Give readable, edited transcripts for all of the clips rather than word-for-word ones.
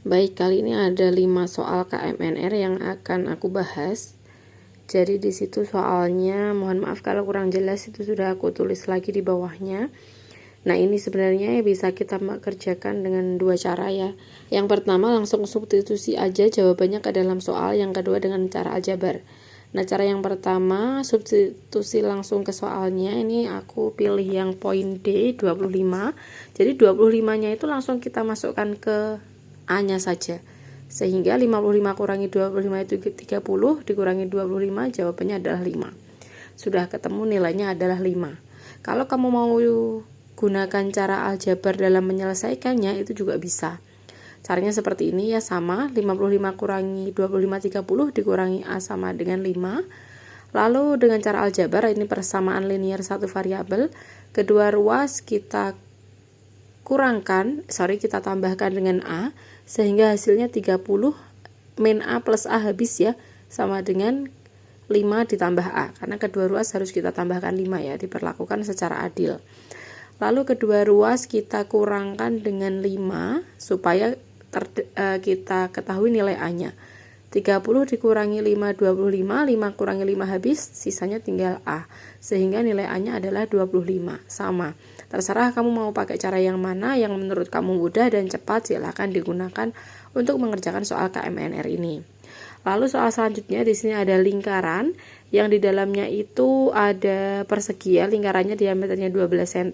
Baik, kali ini ada 5 soal KMNR yang akan aku bahas. Jadi di situ soalnya, mohon maaf kalau kurang jelas, itu sudah aku tulis lagi di bawahnya. Nah, ini sebenarnya bisa kita kerjakan dengan dua cara ya. Yang pertama langsung substitusi aja jawabannya ke dalam soal, yang kedua dengan cara aljabar. Nah, cara yang pertama substitusi langsung ke soalnya, ini aku pilih yang poin D 25. Jadi 25-nya itu langsung kita masukkan ke A-nya saja. Sehingga 55 kurangi 25 itu 30, dikurangi 25 jawabannya adalah 5. Sudah ketemu nilainya adalah 5. Kalau kamu mau gunakan cara aljabar dalam menyelesaikannya itu juga bisa. Caranya seperti ini ya, sama 55 kurangi 25 30 dikurangi A sama dengan 5. Lalu dengan cara aljabar, ini persamaan linear satu variabel, kedua ruas kita kita tambahkan dengan A sehingga hasilnya 30 min A plus A habis ya, sama dengan 5 ditambah A, karena kedua ruas harus kita tambahkan 5 ya, diperlakukan secara adil. Lalu kedua ruas kita kurangkan dengan 5 supaya kita ketahui nilai A-nya. 30 dikurangi 5 25, 5 kurangi 5 habis, sisanya tinggal A. Sehingga nilai A-nya adalah 25. Sama. Terserah kamu mau pakai cara yang mana, yang menurut kamu mudah dan cepat, silahkan digunakan untuk mengerjakan soal KMNR ini. Lalu soal selanjutnya, di sini ada lingkaran yang di dalamnya itu ada persegi ya, lingkarannya diameternya 12 cm.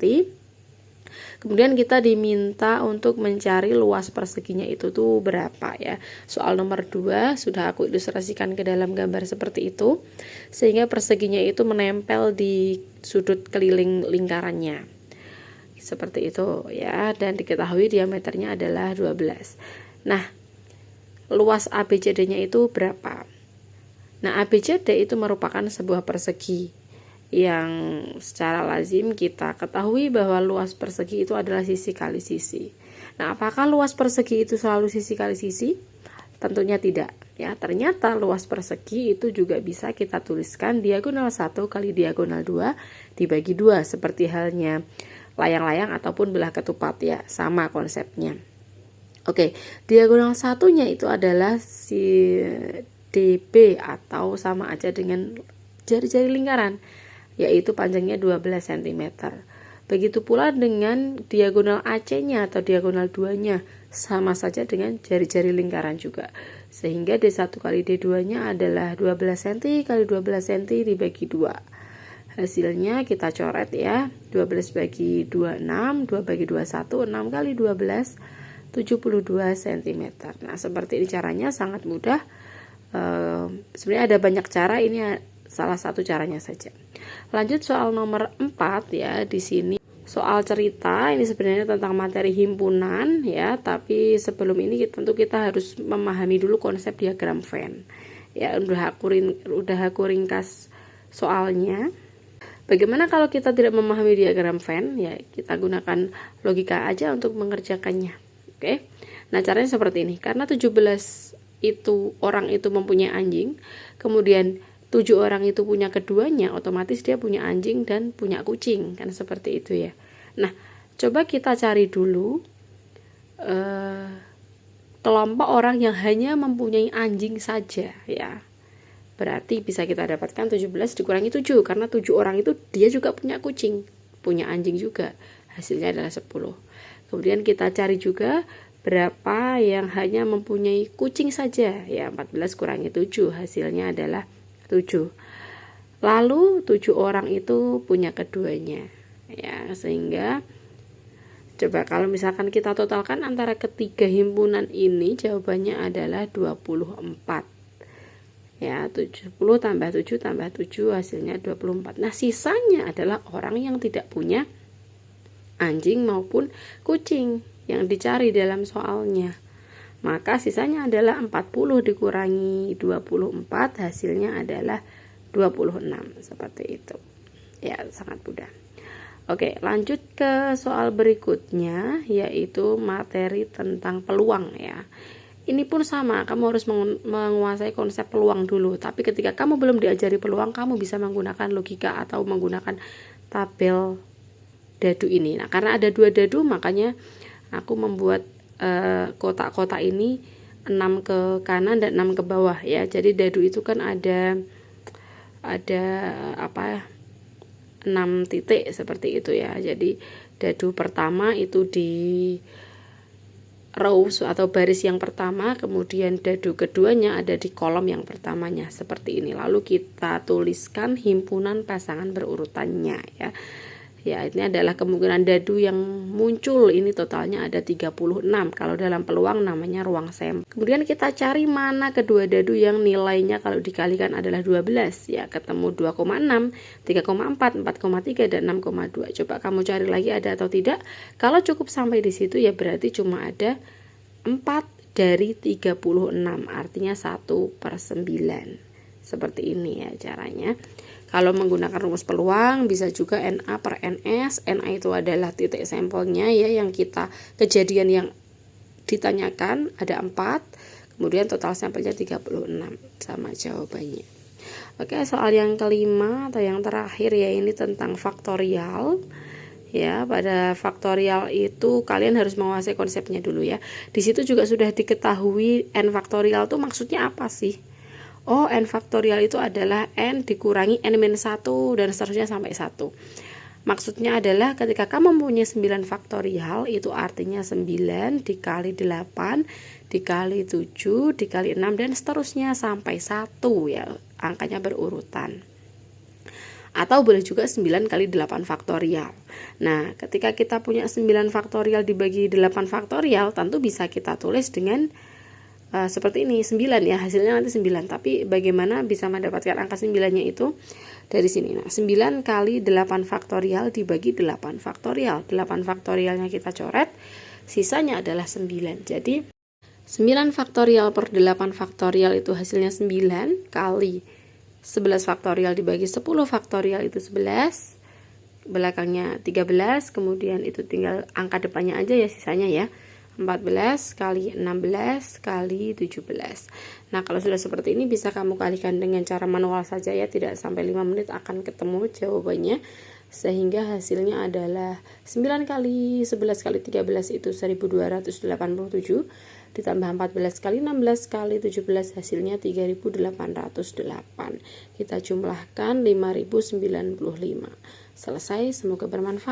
Kemudian kita diminta untuk mencari luas perseginya itu tuh berapa ya. Soal nomor 2 sudah aku ilustrasikan ke dalam gambar seperti itu, sehingga perseginya itu menempel di sudut keliling lingkarannya. Seperti itu ya, dan diketahui diameternya adalah 12. Nah, luas ABCD-nya itu berapa? Nah, ABCD itu merupakan sebuah persegi yang secara lazim kita ketahui bahwa luas persegi itu adalah sisi kali sisi. Nah, apakah luas persegi itu selalu sisi kali sisi? Tentunya tidak ya. Ternyata luas persegi itu juga bisa kita tuliskan diagonal 1 kali diagonal 2 dibagi 2, seperti halnya layang-layang ataupun belah ketupat ya, sama konsepnya. Oke, diagonal satunya itu adalah si DB atau sama aja dengan jari-jari lingkaran, yaitu panjangnya 12 cm. Begitu pula dengan diagonal AC-nya atau diagonal 2-nya, sama saja dengan jari-jari lingkaran juga. Sehingga D1 kali D2-nya adalah 12 cm kali 12 cm dibagi 2. Hasilnya kita coret ya, 12 bagi 2, 6, 2 bagi 2, 1, 6 kali 12, 72 cm. Nah, seperti ini caranya, sangat mudah. Sebenarnya ada banyak cara, ini salah satu caranya saja. Lanjut soal nomor 4 ya, di sini soal cerita, ini sebenarnya tentang materi himpunan ya, tapi sebelum ini tentu kita harus memahami dulu konsep diagram Venn. Ya, udah aku ringkas soalnya. Bagaimana kalau kita tidak memahami diagram Venn? Ya, kita gunakan logika aja untuk mengerjakannya. Oke. Nah, caranya seperti ini. Karena 17 orang itu mempunyai anjing, kemudian 7 orang itu punya keduanya, otomatis dia punya anjing dan punya kucing, kan seperti itu ya. Nah, coba kita cari dulu kelompok orang yang hanya mempunyai anjing saja ya. Berarti bisa kita dapatkan 17 dikurangi 7, karena 7 orang itu dia juga punya kucing, punya anjing juga. Hasilnya adalah 10. Kemudian kita cari juga berapa yang hanya mempunyai kucing saja ya, 14 kurangi 7, hasilnya adalah 7. Lalu 7 orang itu punya keduanya ya, sehingga coba kalau misalkan kita totalkan antara ketiga himpunan ini, jawabannya adalah 24 ya. 70 tambah 7 tambah 7 hasilnya 24. Nah, sisanya adalah orang yang tidak punya anjing maupun kucing yang dicari dalam soalnya. Maka sisanya adalah 40 dikurangi 24, hasilnya adalah 26. Seperti itu ya, sangat mudah. Oke, lanjut ke soal berikutnya, yaitu materi tentang peluang ya. Ini pun sama, kamu harus menguasai konsep peluang dulu. Tapi ketika kamu belum diajari peluang, kamu bisa menggunakan logika atau menggunakan tabel dadu ini. Nah, karena ada 2 dadu, makanya aku membuat kotak-kotak ini 6 ke kanan dan 6 ke bawah ya. Jadi dadu itu kan ada apa 6 titik seperti itu ya. Jadi dadu pertama itu di row atau baris yang pertama, kemudian dadu keduanya ada di kolom yang pertamanya seperti ini. Lalu kita tuliskan himpunan pasangan berurutannya ya. Ya, ini adalah kemungkinan dadu yang muncul. Ini totalnya ada 36. Kalau dalam peluang namanya ruang sampel. Kemudian kita cari mana kedua dadu yang nilainya kalau dikalikan adalah 12 ya. Ketemu 2,6, 3,4, 4,3 dan 6,2. Coba kamu cari lagi ada atau tidak. Kalau cukup sampai di situ ya berarti cuma ada 4 dari 36. Artinya 1/9. Seperti ini ya caranya. Kalau menggunakan rumus peluang bisa juga NA per NS. NA itu adalah titik sampelnya ya, yang kita kejadian yang ditanyakan ada 4, kemudian total sampelnya 36 sama jawabannya. Oke, soal yang kelima atau yang terakhir ya, ini tentang faktorial. Ya, pada faktorial itu kalian harus menguasai konsepnya dulu ya. Di situ juga sudah diketahui n faktorial itu maksudnya apa sih? Oh, n faktorial itu adalah n dikurangi n-1 dan seterusnya sampai 1. Maksudnya adalah ketika kamu mempunyai 9 faktorial, itu artinya 9 dikali 8 dikali 7 dikali 6 dan seterusnya sampai 1 ya, angkanya berurutan. Atau boleh juga 9 kali 8 faktorial. Nah, ketika kita punya 9 faktorial dibagi 8 faktorial, tentu bisa kita tulis dengan seperti ini, 9 ya, hasilnya nanti 9. Tapi bagaimana bisa mendapatkan angka 9-nya itu? Dari sini. Nah, 9 kali 8 faktorial dibagi 8 faktorial. 8 faktorialnya kita coret, sisanya adalah 9. Jadi 9 faktorial per 8 faktorial itu hasilnya 9 kali 11 faktorial dibagi 10 faktorial itu 11. Belakangnya 13, kemudian itu tinggal angka depannya aja ya sisanya ya. 14 kali 16 kali 17. Nah, kalau sudah seperti ini bisa kamu kalikan dengan cara manual saja ya, tidak sampai 5 menit akan ketemu jawabannya. Sehingga hasilnya adalah 9 kali 11 kali 13 itu 1287, ditambah 14 kali 16 kali 17 hasilnya 3808. Kita jumlahkan 5095. Selesai, semoga bermanfaat.